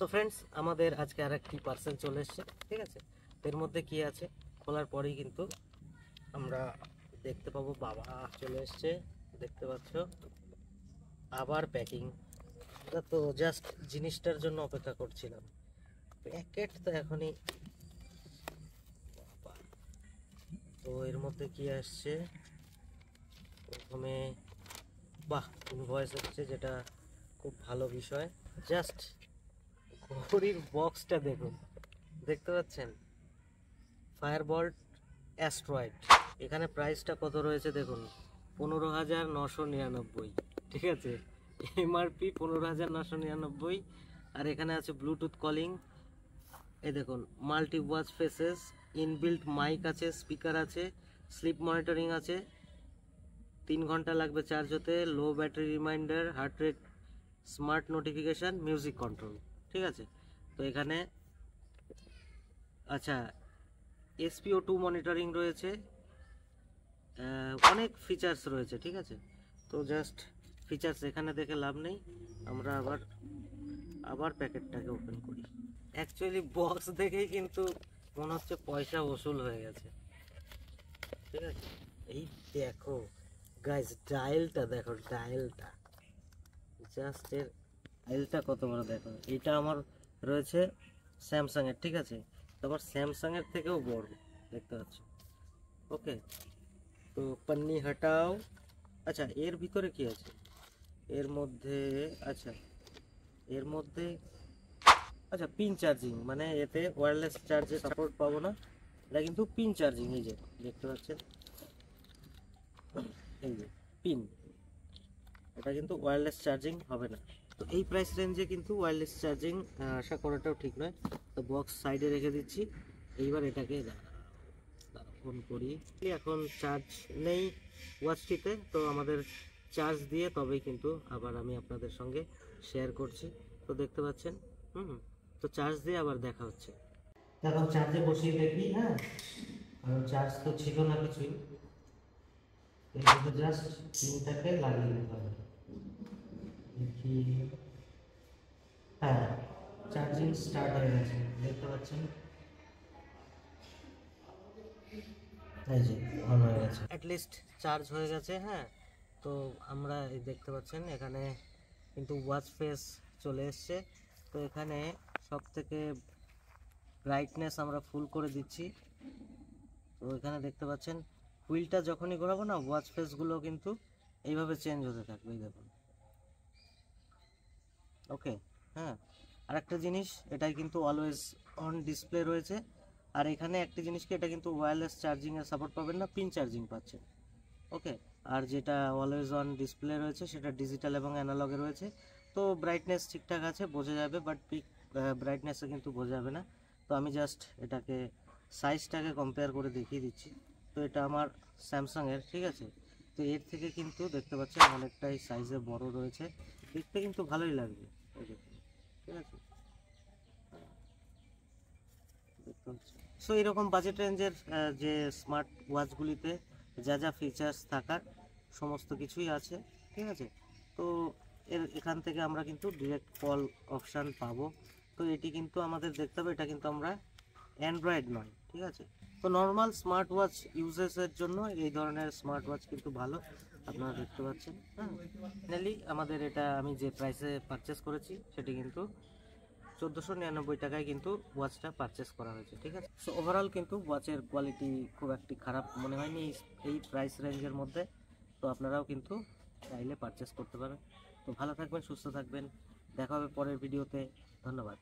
তো ফ্রেন্ডস, আমাদের আজকে আর একটি পার্সেল চলে এসেছে, ঠিক আছে। এর মধ্যে কি আছে খোলার পরেই কিন্তু আমরা দেখতে পাবো। বাবা চলে এসছে, দেখতে পাচ্ছ। আবার প্যাকিং, তো জাস্ট জিনিসটার জন্য অপেক্ষা করছিলাম। প্যাকেট তো এখনই। তো এর মধ্যে কি আসছে প্রথমে? বাহ, ইনভয়েস হচ্ছে, যেটা খুব ভালো বিষয়। জাস্ট ঘড়ির বক্সটা দেখুন, দেখতে পাচ্ছেন, ফায়ারবোল্ট অ্যাস্ট্রয়েড। এখানে প্রাইসটা কত রয়েছে দেখুন, 15,999, ঠিক আছে। এমআরপি 15,999। আর এখানে আছে ব্লুটুথ কলিং, এই দেখুন, multi watch faces, inbuilt mic আছে, স্পিকার আছে, স্লিপ মনিটরিং আছে, 3 ঘন্টা লাগবে চার্জ হতে, low battery reminder, heart rate, smart notification, music control, ঠিক আছে। তো এখানে আচ্ছা SpO2 মনিটরিং রয়েছে, অনেক ফিচার্স রয়েছে, ঠিক আছে। তো জাস্ট ফিচার্স এখানে দেখে লাভ নেই, আমরা আবার প্যাকেটটাকে ওপেন করি। অ্যাকচুয়ালি বক্স দেখেই কিন্তু মনে হচ্ছে পয়সা ওসুল হয়ে গেছে, ঠিক আছে। এই দেখো গাইস, ডায়ালটা দেখো, ডায়ালটা জাস্ট, এর ডায়ালটা কত বড় দেখো। এটা আমার রয়েছে স্যামসাং এর, ঠিক আছে। তারপর স্যামসাং এর থেকেও বড়, দেখতে পাচ্ছ। ওকে, তো পান্নি হটাও। আচ্ছা, এর ভিতরে কি আছে এর মধ্যে? আচ্ছা, এর মধ্যে আচ্ছা পিন চার্জিং, মানে এতে ওয়্যারলেস চার্জে সাপোর্ট পাবো না, এটা কিন্তু পিন চার্জিং। এই যে দেখতে পাচ্ছেন, এই যে পিন, এটা কিন্তু ওয়্যারলেস চার্জিং হবে না। তো এই প্রাইস রেঞ্জে কিন্তু ওয়্যারলেস চার্জিং আশা করাটাও ঠিক নয়। তো বক্স সাইডে রেখে দিচ্ছি। এইবার এটাকে অন করি। এখন চার্জ নেই ওয়াচটিতে, তো আমাদের চার্জ দিয়ে তবেই কিন্তু আবার আমি আপনাদের সঙ্গে শেয়ার করছি। তো দেখতে পাচ্ছেন, তো চার্জ দিয়ে আবার দেখা হচ্ছে। এখন চার্জে বসিয়ে দেখি। হ্যাঁ, কারণ চার্জ তো ছিল না কিছুই, জাস্ট পিনটাকে লাগিয়ে দিতে হবে। দেখি, হ্যাঁ, চার্জিং স্টার্ট হয়ে গেছে, দেখতে পাচ্ছেন, এই যে অন হয়ে গেছে, অ্যাটলিস্ট চার্জ হয়ে গেছে। হ্যাঁ, তো আমরা এই দেখতে পাচ্ছেন এখানে কিন্তু ওয়াচ ফেস চলে এসছে। তো এখানে সব থেকে ব্রাইটনেস আমরা ফুল করে দিচ্ছি। তো এখানে দেখতে পাচ্ছেন হুইলটা যখনই ঘোরাবো না, ওয়াচ ফেসগুলো কিন্তু এইভাবে চেঞ্জ হতে থাকবে, এই দেখুন। ওকে, হ্যাঁ, আর একটা জিনিস, এটাই কিন্তু অলওয়েজ অন ডিসপ্লে রয়েছে। আর এখানে একটা জিনিসকে, এটা কিন্তু ওয়্যারলেস চার্জিংয়ের সাপোর্ট পাবেন না, পিন চার্জিং পাচ্ছেন। ওকে, আর যেটা অলওয়েজ অন ডিসপ্লে রয়েছে সেটা ডিজিটাল এবং অ্যানালগে রয়েছে। তো ব্রাইটনেস ঠিকঠাক আছে, বোঝা যাবে, বাট পিক ব্রাইটনেসে কিন্তু বোঝা যাবে না। তো আমি জাস্ট এটাকে সাইজটাকে কম্পেয়ার করে দেখিয়ে দিচ্ছি। তো এটা আমার স্যামসাংয়ের, ঠিক আছে। তো এর থেকে কিন্তু দেখতে পাচ্ছেন অনেকটাই সাইজে বড় রয়েছে, দেখতে কিন্তু ভালোই লাগবে, ঠিক আছে। সো এরকম বাজেট রেঞ্জের যে স্মার্ট ওয়াচগুলিতে যা যা ফিচার্স থাকার সমস্ত কিছুই আছে, ঠিক আছে। তো এখান থেকে আমরা কিন্তু ডিরেক্ট কল অপশান পাবো। তো এটি কিন্তু আমাদের দেখতে হবে, এটা কিন্তু আমরা অ্যান্ড্রয়েড নয়, ঠিক আছে। তো নর্মাল স্মার্ট ওয়াচ ইউজেসের জন্য এই ধরনের স্মার্ট ওয়াচ কিন্তু ভালো, আপনারা দেখতে পাচ্ছেন। হ্যাঁ, ফাইনালি আমাদের এটা, আমি যে প্রাইসে পারচেস করেছি সেটি কিন্তু 1499 টাকায় কিন্তু ওয়াচটা পারচেস করা হয়েছে, ঠিক আছে। সো ওভারঅল কিন্তু ওয়াচের কোয়ালিটি খুব একটি খারাপ মনে হয়নি এই প্রাইস রেঞ্জের মধ্যে। তো আপনারাও কিন্তু চাইলে পারচেস করতে পারেন। তো ভালো থাকবেন, সুস্থ থাকবেন, দেখা হবে পরের ভিডিওতে। ধন্যবাদ।